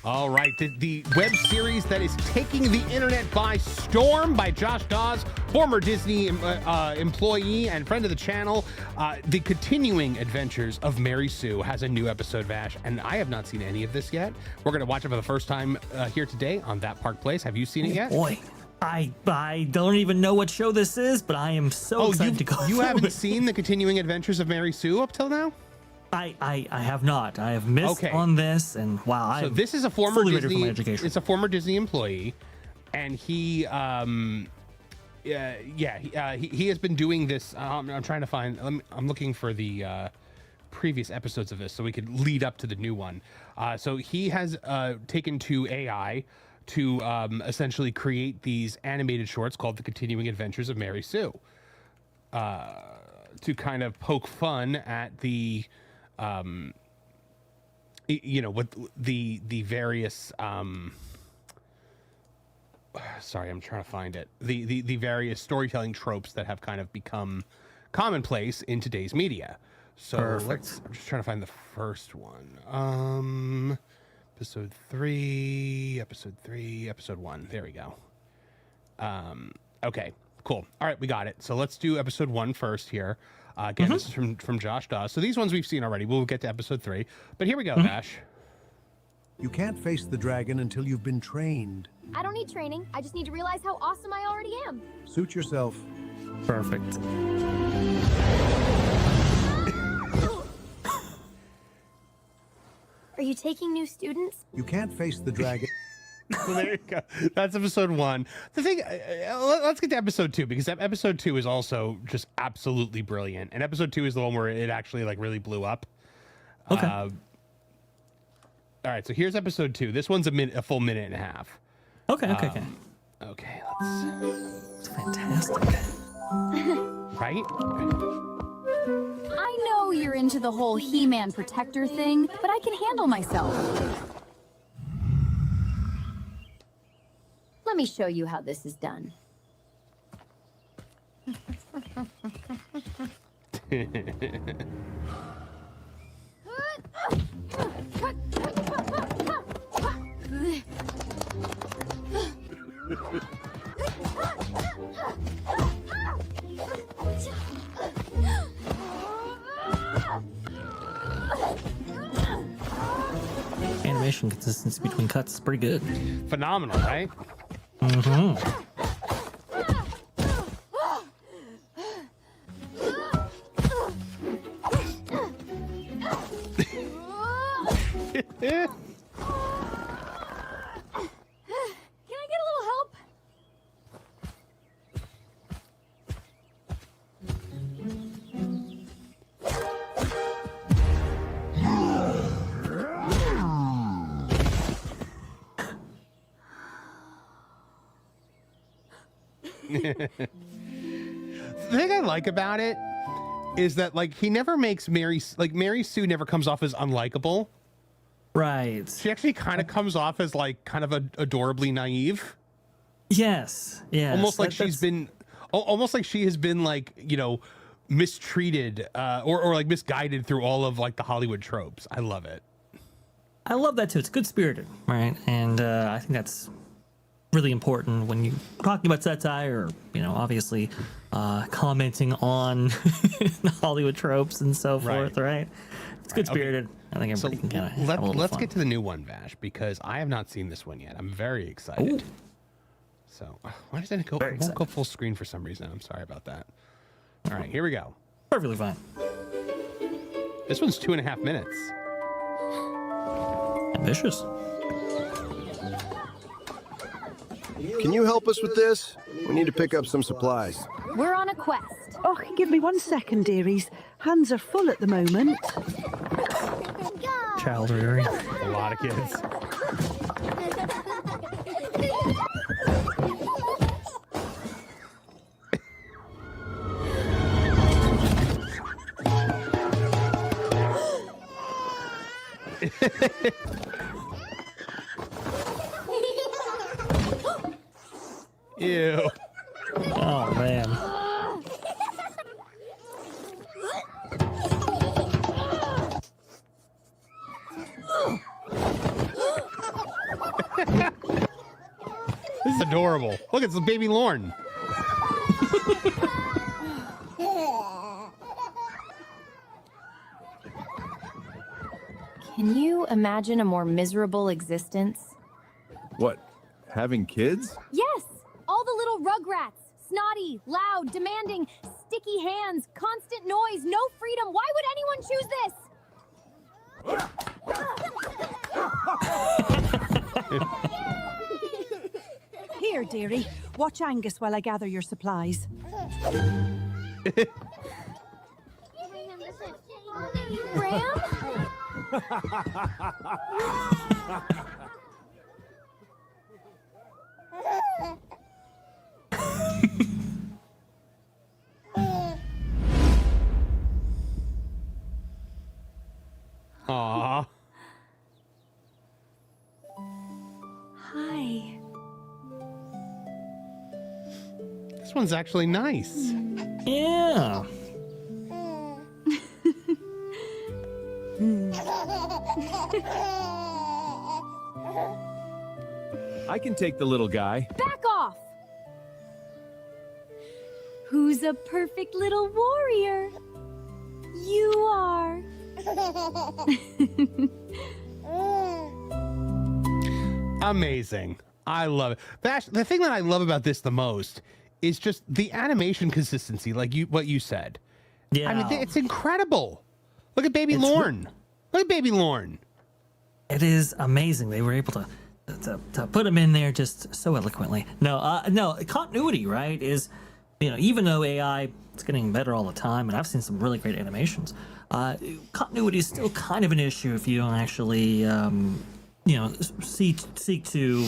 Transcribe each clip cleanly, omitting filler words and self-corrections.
All right, the web series that is taking the internet by storm by Josh Dawes, former Disney employee and friend of the channel. The Continuing Adventures of Mary Sue has a new episode, Vash, and I have not seen any of this yet. We're going to watch it for the first time here today on That Park Place. Have you seen it yet? Boy, I don't even know what show this is, but I am so excited to go You through haven't it. seen The Continuing Adventures of Mary Sue up till now? I have not. I have missed on this, and wow. So this is a former Disney. My education. It's a former Disney employee, and he he has been doing this. I'm trying to find. I'm looking for the previous episodes of this so we could lead up to the new one. So he has taken to AI to essentially create these animated shorts called The Continuing Adventures of Mary Sue, to kind of poke fun at the what the various sorry, I'm trying to find it, the various storytelling tropes that have kind of become commonplace in today's media. So I'm just trying to find the first one. Episode 1. There we go. Okay, cool. All right, we got it. So let's do episode 1 first here. Again, this is from Josh Dawes. So these ones we've seen already. We'll get to episode 3. But here we go, Vash. You can't face the dragon until you've been trained. I don't need training. I just need to realize how awesome I already am. Suit yourself. Perfect. Are you taking new students? You can't face the dragon. So there you go. That's episode 1. The thing, let's get to episode 2, because episode 2 is also just absolutely brilliant. And episode 2 is the one where it actually like really blew up. Okay. All right. So here's episode 2. This one's a full minute and a half. Okay. Okay. It's fantastic. Right? I know you're into the whole He-Man protector thing, but I can handle myself. Let me show you how this is done. Animation consistency between cuts is pretty good. Phenomenal, right? Can I get a little help? The thing I like about it is that like he never makes Mary Sue never comes off as unlikable. Right. She actually kind of comes off as like kind of adorably naive. Yes. Almost like almost like she has been like, mistreated or like misguided through all of like the Hollywood tropes. I love it. I love that too. It's good spirited, right? And I think that's really important when you're talking about satire or, obviously commenting on Hollywood tropes and so forth, right? It's good spirited. Okay. I think everybody can kind of have a little let's fun. get to the new one, Vash, because I have not seen this one yet. I'm very excited. Ooh. So why does it go? It won't go full screen for some reason. I'm sorry about that. All right, here we go. Perfectly fine. This one's 2.5 minutes. Ambitious. Can you help us with this? We need to pick up some supplies. We're on a quest. Oh, give me 1 second, dearies. Hands are full at the moment. Child rearing. A lot of kids. Ew. Oh, man. That's adorable. Look, it's baby Lorne. Can you imagine a more miserable existence? What? Having kids? Yes! All the little rugrats. Snotty, loud, demanding, sticky hands, constant noise, no freedom. Why would anyone choose this? Here, dearie. Watch Angus while I gather your supplies. Ram? Aww. Hi. This one's actually nice. Yeah. I can take the little guy. Back off! Who's a perfect little warrior? You are. Amazing. I love it. The thing that I love about this the most is just the animation consistency, like what you said. Yeah. I mean, it's incredible. Look at baby Lorne. Look at baby Lorne. It is amazing. They were able to put him in there just so eloquently. No, continuity, right, is, even though AI is getting better all the time, and I've seen some really great animations, continuity is still kind of an issue if you don't actually, seek to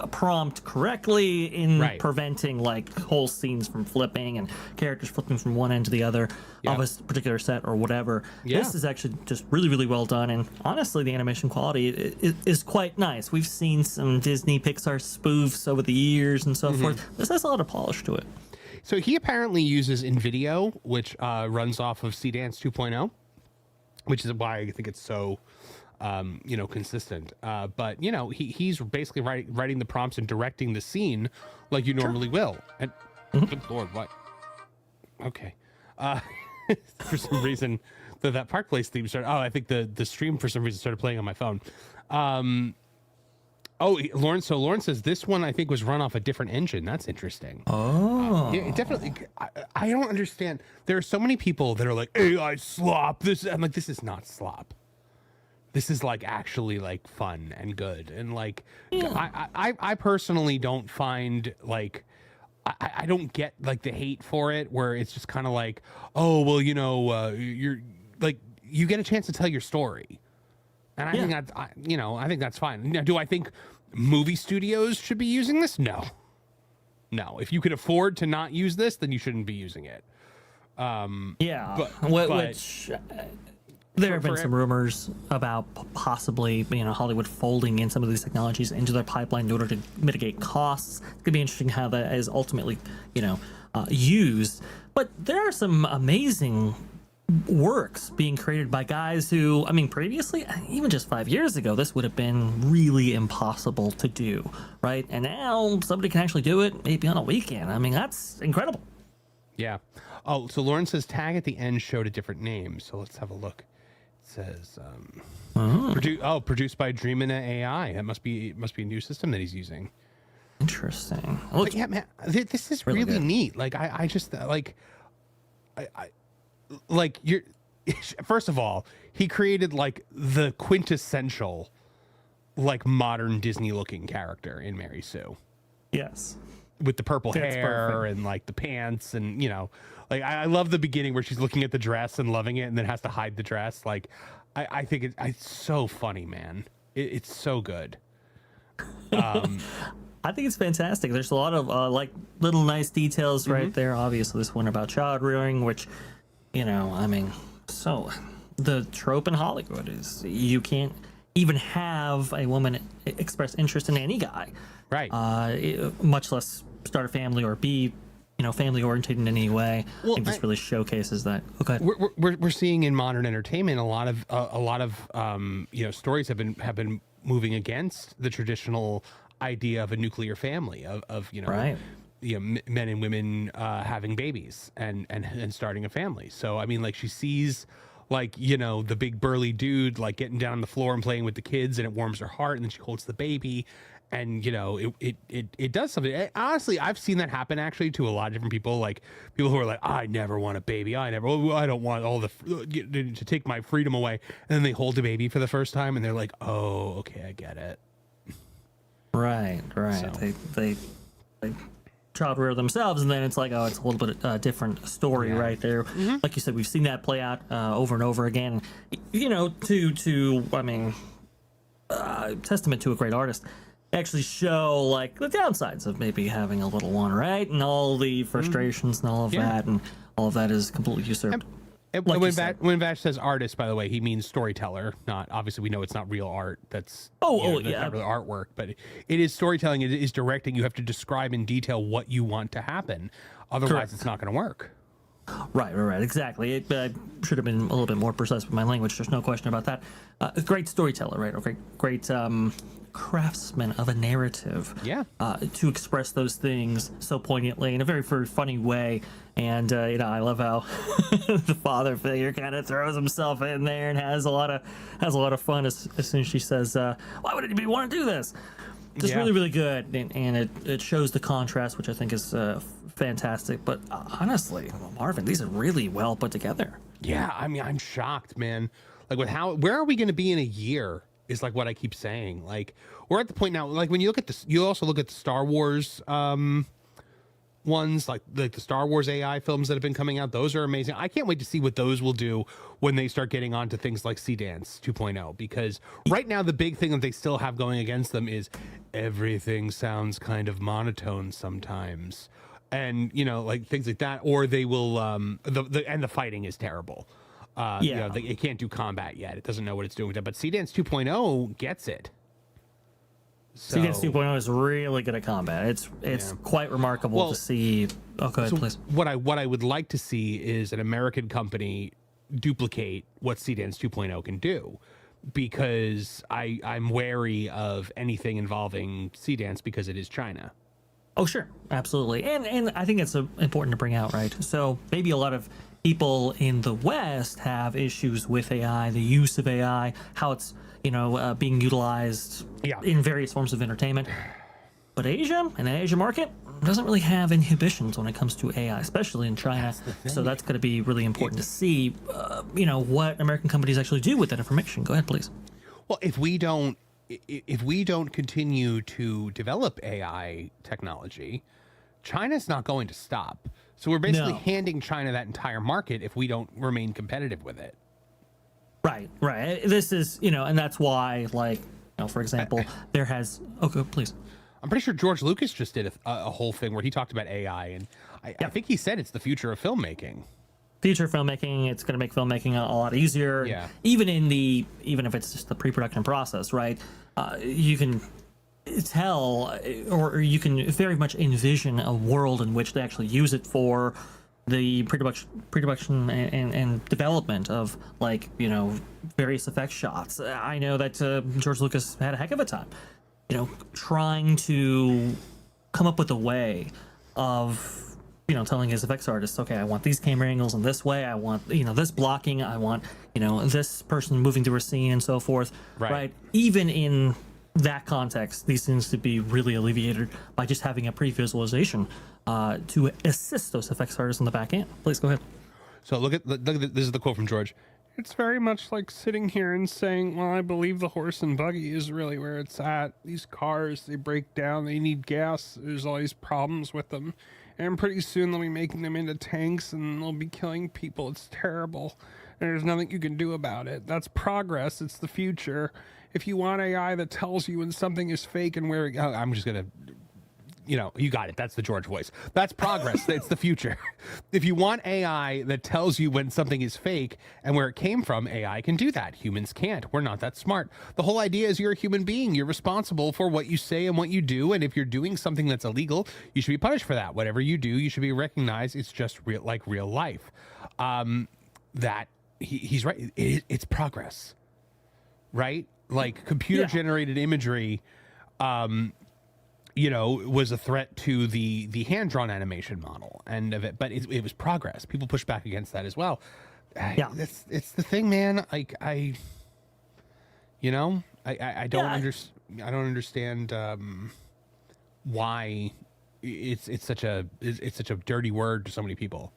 prompt correctly in preventing like whole scenes from flipping and characters flipping from one end to the other of a particular set or whatever. This is actually just really, really well done, and honestly the animation quality is quite nice. We've seen some Disney Pixar spoofs over the years and so forth. This has a lot of polish to it. So he apparently uses InVideo, which runs off of Cdance 2.0, which is why I think it's so consistent. But he's basically writing the prompts and directing the scene like you normally will. And good Lord, what? Okay. For some reason, that Park Place theme started. Oh, I think the stream for some reason started playing on my phone. Lauren says this one I think was run off a different engine. That's interesting. Yeah, it definitely. I don't understand. There are so many people that are like AI slop. I'm like, this is not slop. This is like actually like fun and good, and like I personally don't find like I don't get like the hate for it, where it's just kind of like, oh well, you're like, you get a chance to tell your story, and I think that's I think that's fine. Now, do I think movie studios should be using this? No. If you could afford to not use this, then you shouldn't be using it. Which there have been some rumors about possibly, Hollywood folding in some of these technologies into their pipeline in order to mitigate costs. It's gonna be interesting how that is ultimately, used. But there are some amazing works being created by guys who, previously, even just 5 years ago, this would have been really impossible to do, right? And now somebody can actually do it, maybe on a weekend. that's incredible. Yeah. Oh, so Lauren says tag at the end showed a different name. So let's have a look. It says produced by Dreamina AI. That must be a new system that he's using. Interesting. But yeah, man, this is really neat. Like I just like you're first of all, he created like the quintessential like modern Disney looking character in Mary Sue. Yes. With the purple hair perfect. and like the pants, and I love the beginning where she's looking at the dress and loving it and then has to hide the dress. Like I think it's so funny, man. It's so good. I think it's fantastic. There's a lot of like little nice details right there. Obviously this one about child rearing, which so the trope in Hollywood is you can't even have a woman express interest in any guy, right? Much less start a family or be family oriented in any way. Well, I think this really showcases that. Okay, we're seeing in modern entertainment a lot of stories have been moving against the traditional idea of a nuclear family of Right. men and women having babies and starting a family. So I mean, like, she sees, like, the big burly dude, like, getting down on the floor and playing with the kids, and it warms her heart, and then she holds the baby, and it does something. Honestly, I've seen that happen actually to a lot of different people, like people who are like, I never want a baby, I don't want all the to take my freedom away, and then they hold a baby for the first time and they're like, oh, okay, I get it. Right. So. They child rear themselves, and then it's like, oh, it's a little bit different story right there. Like you said, we've seen that play out over and over again. Testament to a great artist. Actually show like the downsides of maybe having a little one, right? And all the frustrations and all of that, and all of that is completely usurped. Like When Vash says artist, by the way, he means storyteller. Not obviously, we know it's not real art. That's that's not really artwork, but it is storytelling. It is directing. You have to describe in detail what you want to happen. Otherwise, it's not going to work. Right. Exactly. I should have been a little bit more precise with my language. There's no question about that. A great storyteller, right? Okay, great craftsman of a narrative. Yeah. To express those things so poignantly in a very, very funny way. And I love how the father figure kind of throws himself in there and has a lot of fun as soon as she says, "Why would anybody want to do this?" Just really, really good, and it shows the contrast, which I think is fantastic. But honestly, Marvin, these are really well put together. Yeah, I mean, I'm shocked, man. Like, where are we going to be in a year? Is like what I keep saying. Like, we're at the point now. Like, when you look at this, you also look at the Star Wars ones, like the Star Wars AI films that have been coming out. Those are amazing. I can't wait to see what those will do when they start getting onto things like Dance 2.0, because right now the big thing that they still have going against them is everything sounds kind of monotone sometimes, and like things like that, or they will the fighting is terrible. It can't do combat yet. It doesn't know what it's doing with that, but Dance 2.0 gets it. So, Dance 2.0 is really good at combat. It's quite remarkable to see. Oh, go ahead, please. What I would like to see is an American company duplicate what Dance 2.0 can do, because I'm wary of anything involving Dance because it is China. Oh, sure, absolutely, and I think it's important to bring out, right? So maybe a lot of people in the West have issues with AI, the use of AI, how it's being utilized in various forms of entertainment. But Asia and the Asia market doesn't really have inhibitions when it comes to AI, especially in China. So that's going to be really important to see, what American companies actually do with that information. Go ahead, please. Well, if we don't continue to develop AI technology, China's not going to stop. So we're basically handing China that entire market if we don't remain competitive with it. Right. This is, and that's why, like, for example, there has. Okay, please. I'm pretty sure George Lucas just did a whole thing where he talked about AI, and I think he said it's the future of filmmaking. Future filmmaking, it's going to make filmmaking a lot easier. Yeah. Even if it's just the pre-production process, right? You can tell, or you can very much envision a world in which they actually use it for the pre-production and development of, like, various effect shots. I know that George Lucas had a heck of a time, trying to come up with a way of, telling his effects artists, okay, I want these camera angles in this way, I want, this blocking, I want, this person moving through a scene and so forth, right? Even in that context, these things to be really alleviated by just having a pre-visualization to assist those effects artists in the back end. Please go ahead. So look at this is the quote from George. It's very much like sitting here and saying, well, I believe the horse and buggy is really where it's at. These cars, they break down, they need gas, there's all these problems with them. And pretty soon they'll be making them into tanks and they'll be killing people. It's terrible. And there's nothing you can do about it. That's progress. It's the future. If you want AI that tells you when something is fake and where... I'm just going to... you got it. That's the George voice. That's progress. It's the future. If you want AI that tells you when something is fake and where it came from, AI can do that. Humans can't. We're not that smart. The whole idea is you're a human being. You're responsible for what you say and what you do. And if you're doing something that's illegal, you should be punished for that. Whatever you do, you should be recognized. It's just real life. He's right. It's progress, right? Like computer generated imagery, was a threat to the hand-drawn animation model and of it, but it was progress. People pushed back against that as well. Yeah. It's the thing, man. Like I don't I don't understand why it's such a dirty word to so many people.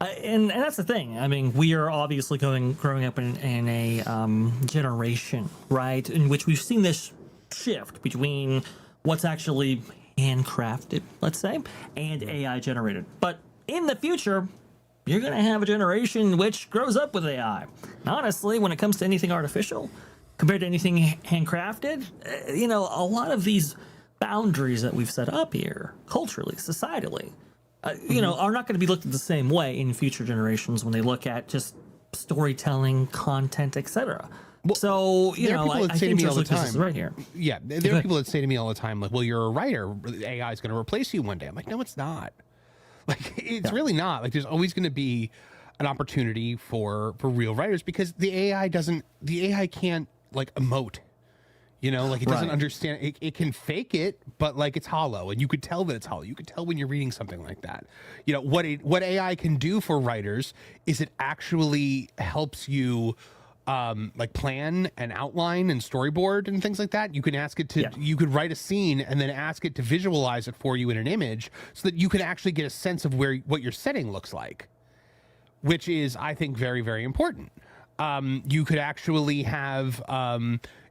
And that's the thing. I mean, we are obviously growing up in a generation, right, in which we've seen this shift between what's actually handcrafted, let's say, and AI generated. But in the future, you're going to have a generation which grows up with AI. And honestly, when it comes to anything artificial, compared to anything handcrafted, a lot of these boundaries that we've set up here, culturally, societally, are not going to be looked at the same way in future generations when they look at just storytelling, content, etc. So, I think there's businesses right here. Yeah, there are people that say to me all the time, like, well, you're a writer. AI is going to replace you one day. I'm like, no, it's not. Like, it's really not. Like, there's always going to be an opportunity for real writers because the AI can't, like, emote. It doesn't understand. It can fake it, but like it's hollow, and you could tell that it's hollow. You could tell when you're reading something like that. What AI can do for writers is it actually helps you like plan and outline and storyboard and things like that. You can ask it to, you could write a scene and then ask it to visualize it for you in an image so that you can actually get a sense of what your setting looks like, which is, I think, very, very important. You could actually have,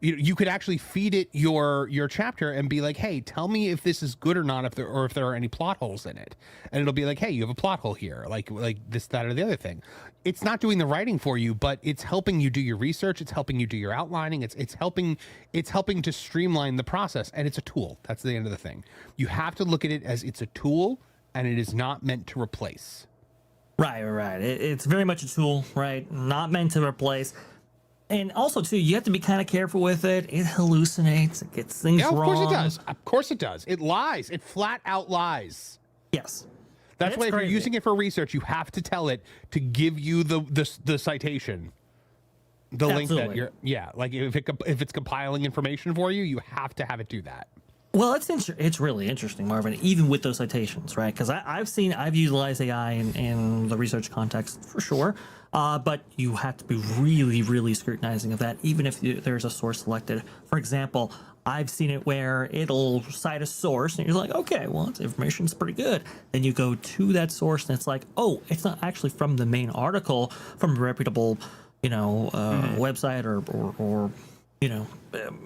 you could actually feed it your chapter and be like, hey, tell me if this is good or not, if there are any plot holes in it. And it'll be like, hey, you have a plot hole here, like this, that, or the other thing. It's not doing the writing for you, but it's helping you do your research. It's helping you do your outlining. It's helping to streamline the process. And it's a tool. That's the end of the thing. You have to look at it as it's a tool, and it is not meant to replace. Right. It's very much a tool, right? Not meant to replace. And also, too, you have to be kind of careful with it. It hallucinates. It gets things wrong. Of course it does. Of course it does. It lies. It flat out lies. Yes. That's why if you're using it for research, you have to tell it to give you the citation. The link that like if it's compiling information for you, you have to have it do that. Well, it's really interesting, Marvin, even with those citations, right? Because I've utilized AI in the research context for sure, but you have to be really, really scrutinizing of that, even if there's a source selected. For example, I've seen it where it'll cite a source, and you're like, okay, well, its information's pretty good. Then you go to that source, and it's like, oh, it's not actually from the main article, from a reputable, website or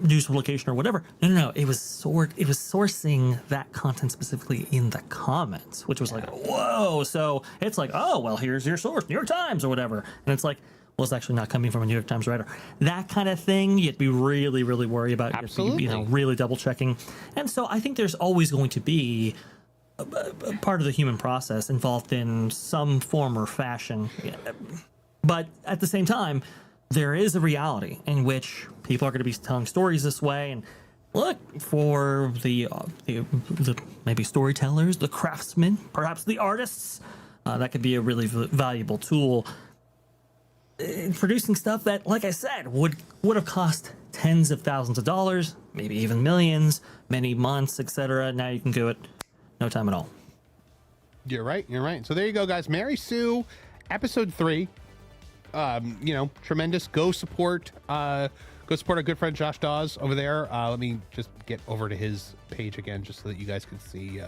news publication or whatever. No. It was sourcing that content specifically in the comments, which was like, whoa. So it's like, oh, well, here's your source, New York Times or whatever. And it's like, well, it's actually not coming from a New York Times writer. That kind of thing, you have to be really, really worried about. Absolutely. Really double checking. And so I think there's always going to be a part of the human process involved in some form or fashion. But at the same time, there is a reality in which people are going to be telling stories this way. And look, for the maybe storytellers, the craftsmen, perhaps the artists, that could be a really valuable tool in producing stuff that, like I said, would have cost tens of thousands of dollars, maybe even millions, many months, etc. Now you can do it no time at all. You're right. So there you go, guys. Mary Sue, episode 3. Tremendous. Go support our good friend Josh Dawes over there. Let me just get over to his page again, just so that you guys can see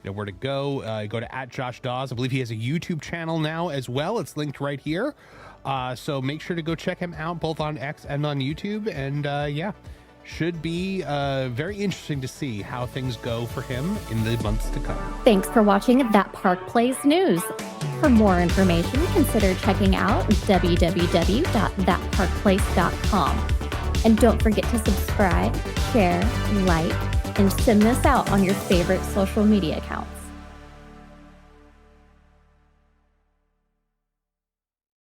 where to go. Go to @JoshDawes. I believe he has a YouTube channel now as well. It's linked right here. So make sure to go check him out both on X and on YouTube. And should be very interesting to see how things go for him in the months to come. Thanks for watching That Park Plays News. For more information, consider checking out www.thatparkplace.com. And don't forget to subscribe, share, like, and send this out on your favorite social media accounts.